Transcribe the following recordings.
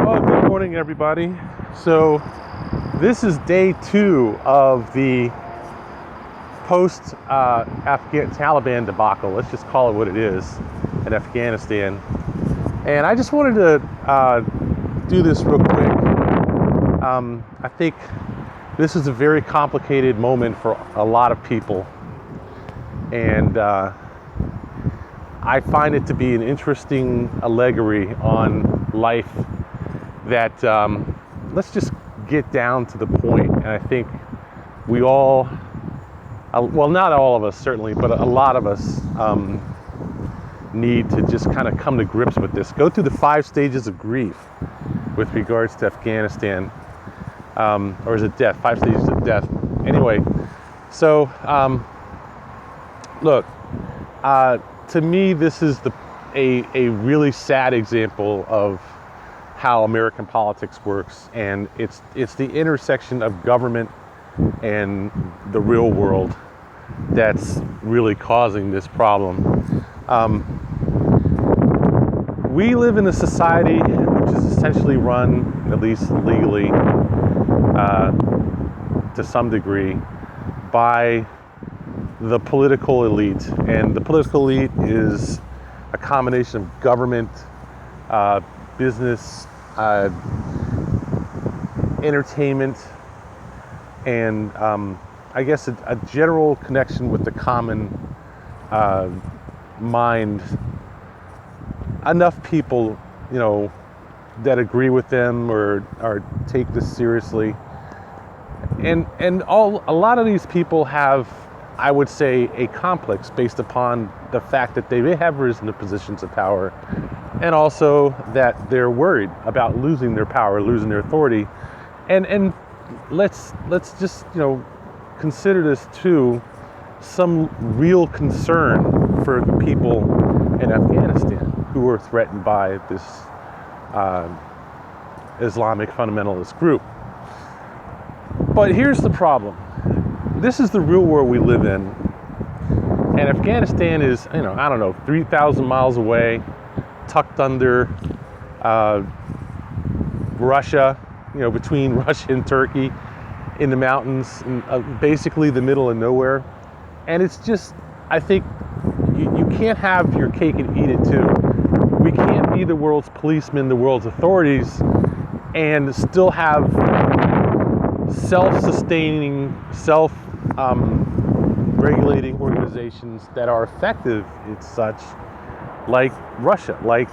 Well, good morning, everybody. So, this is day 2 of the post-Afghan Taliban debacle. Let's just call it what it is in Afghanistan. And I just wanted to do this real quick. I think this is a very complicated moment for a lot of people. And I find it to be an interesting allegory on life that let's just get down to the point. And I think we all, well, not all of us certainly, but a lot of us need to just kind of come to grips with this. Go through the 5 stages of grief with regards to Afghanistan, or is it death? 5 stages of death. Anyway, so look, to me, this is a really sad example of how American politics works, and it's the intersection of government and the real world that's really causing this problem. We live in a society which is essentially run, at least legally, to some degree, by the political elite. And the political elite is a combination of government, business, entertainment, and I guess a general connection with the common mind. Enough people, that agree with them or take this seriously. And a lot of these people have, I would say, a complex based upon the fact that they may have risen to positions of power, and also that they're worried about losing their power, losing their authority. And let's just, consider this too some real concern for the people in Afghanistan who are threatened by this Islamic fundamentalist group. But here's the problem. This is the real world we live in. And Afghanistan is, 3,000 miles away, tucked under Russia, between Russia and Turkey, in the mountains, in basically the middle of nowhere. And it's just, I think, you can't have your cake and eat it too. We can't be the world's policemen, the world's authorities, and still have self-sustaining, regulating organizations that are effective in such, like Russia, like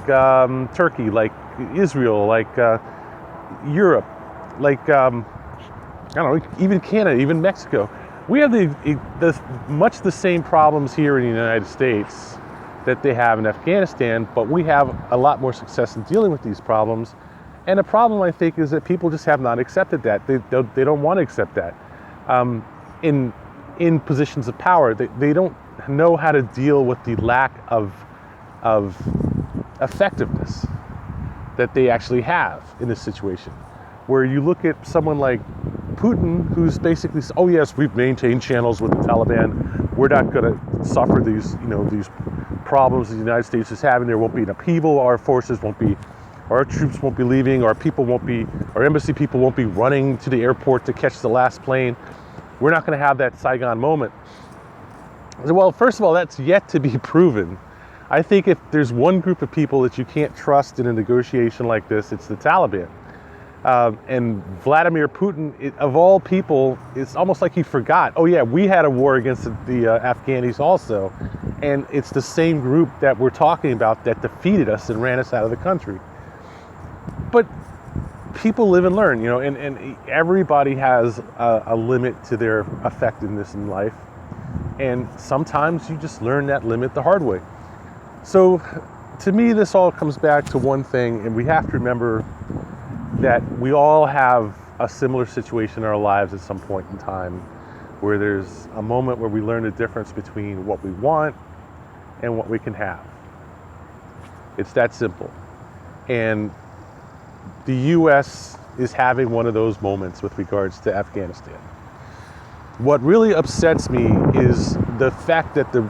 Turkey, like Israel, like Europe, like even Canada, even Mexico. We have much the same problems here in the United States that they have in Afghanistan, but we have a lot more success in dealing with these problems. And the problem, I think, is that people just have not accepted that. They don't want to accept that. In positions of power, they don't know how to deal with the lack of effectiveness that they actually have in this situation. Where you look at someone like Putin, who's basically, oh yes, we've maintained channels with the Taliban. We're not going to suffer these problems the United States is having. There won't be an upheaval. Our troops won't be leaving. Our embassy people won't be running to the airport to catch the last plane. We're not going to have that Saigon moment. Well, first of all, that's yet to be proven. I think if there's one group of people that you can't trust in a negotiation like this, it's the Taliban. And Vladimir Putin, of all people, it's almost like he forgot. Oh yeah, we had a war against the Afghanis also. And it's the same group that we're talking about that defeated us and ran us out of the country. But people live and learn, and everybody has a limit to their effectiveness in life. And sometimes you just learn that limit the hard way. So to me, this all comes back to one thing, and we have to remember that we all have a similar situation in our lives at some point in time, where there's a moment where we learn the difference between what we want and what we can have. It's that simple. And the U.S. is having one of those moments with regards to Afghanistan. What really upsets me is the fact that the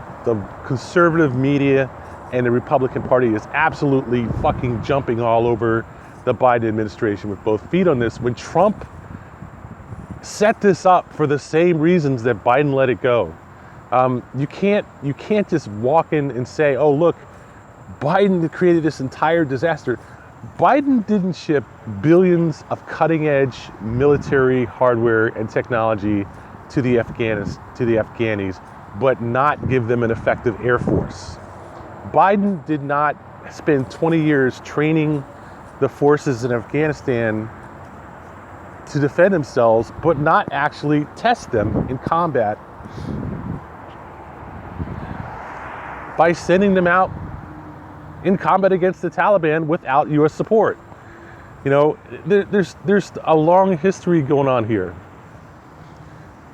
conservative media and the Republican Party is absolutely fucking jumping all over the Biden administration with both feet on this when Trump set this up for the same reasons that Biden let it go. You can't just walk in and say, oh, look, Biden created this entire disaster. Biden didn't ship billions of cutting-edge military hardware and technology to the Afghanis, but not give them an effective air force. Biden did not spend 20 years training the forces in Afghanistan to defend themselves, but not actually test them in combat by sending them out in combat against the Taliban without U.S. support. You know, there's a long history going on here.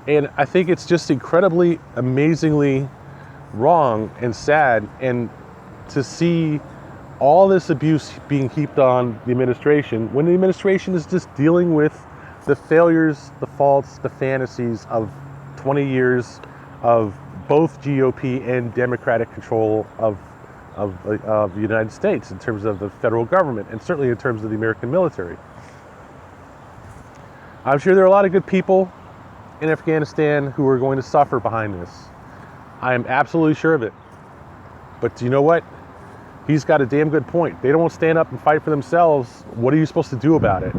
And I think it's just incredibly, amazingly wrong and sad. And to see all this abuse being heaped on the administration when the administration is just dealing with the failures, the faults, the fantasies of 20 years of both GOP and Democratic control of the United States in terms of the federal government and certainly in terms of the American military. I'm sure there are a lot of good people in Afghanistan who are going to suffer behind this. I am absolutely sure of it. But do you know what? He's got a damn good point. They don't want to stand up and fight for themselves. What are you supposed to do about it?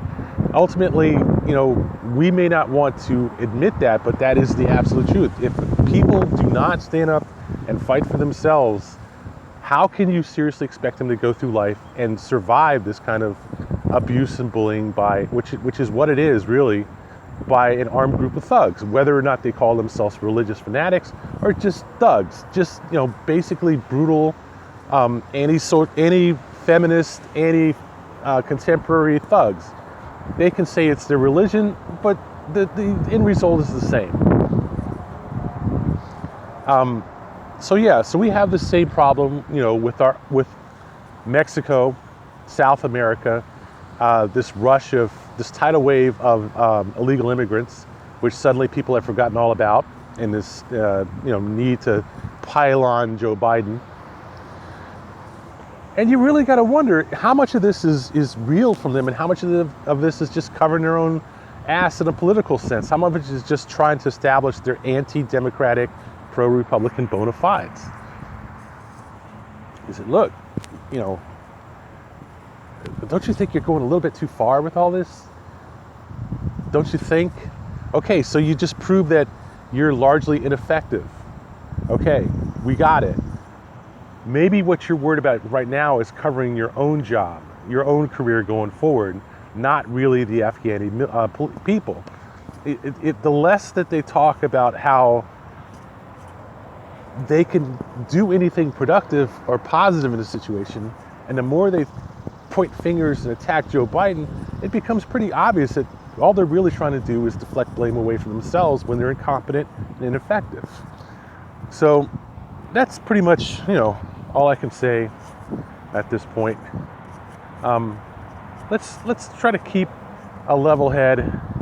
Ultimately, you know, we may not want to admit that, but that is the absolute truth. If people do not stand up and fight for themselves, how can you seriously expect them to go through life and survive this kind of abuse and bullying by, which is what it is really, by an armed group of thugs, whether or not they call themselves religious fanatics or just thugs, just, you know, basically brutal, anti-feminist, anti-contemporary thugs. They can say it's their religion, but the end result is the same. So we have the same problem, you know, with Mexico, South America, this tidal wave of illegal immigrants, which suddenly people have forgotten all about, and this need to pile on Joe Biden. And you really got to wonder how much of this is real from them and how much of this is just covering their own ass in a political sense. How much of it is just trying to establish their anti-democratic, pro-Republican bona fides. He said, look, you know, don't you think you're going a little bit too far with all this? Don't you think? Okay, so you just proved that you're largely ineffective. Okay, we got it. Maybe what you're worried about right now is covering your own job, your own career going forward, not really the Afghani people. The less that they talk about how they can do anything productive or positive in a situation, and the more they point fingers and attack Joe Biden, it becomes pretty obvious that all they're really trying to do is deflect blame away from themselves when they're incompetent and ineffective. So that's pretty much, you know, all I can say at this point. Let's try to keep a level head,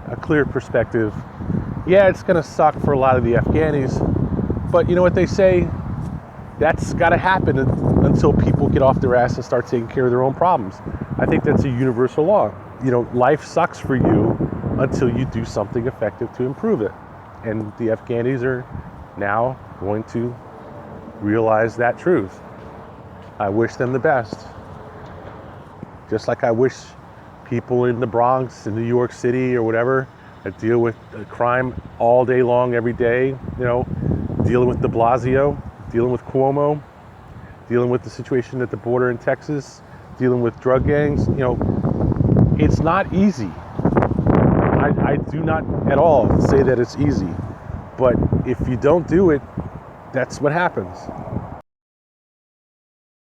a clear perspective. Yeah, it's going to suck for a lot of the Afghanis, but you know what they say? That's got to happen until people get off their ass and start taking care of their own problems. I think that's a universal law. You know, life sucks for you until you do something effective to improve it. And the Afghanis are now going to realize that truth. I wish them the best. Just like I wish people in the Bronx, in New York City or whatever, that deal with crime all day long, every day, you know, dealing with de Blasio, dealing with Cuomo, dealing with the situation at the border in Texas, dealing with drug gangs, you know, it's not easy. I do not at all say that it's easy, but if you don't do it, that's what happens.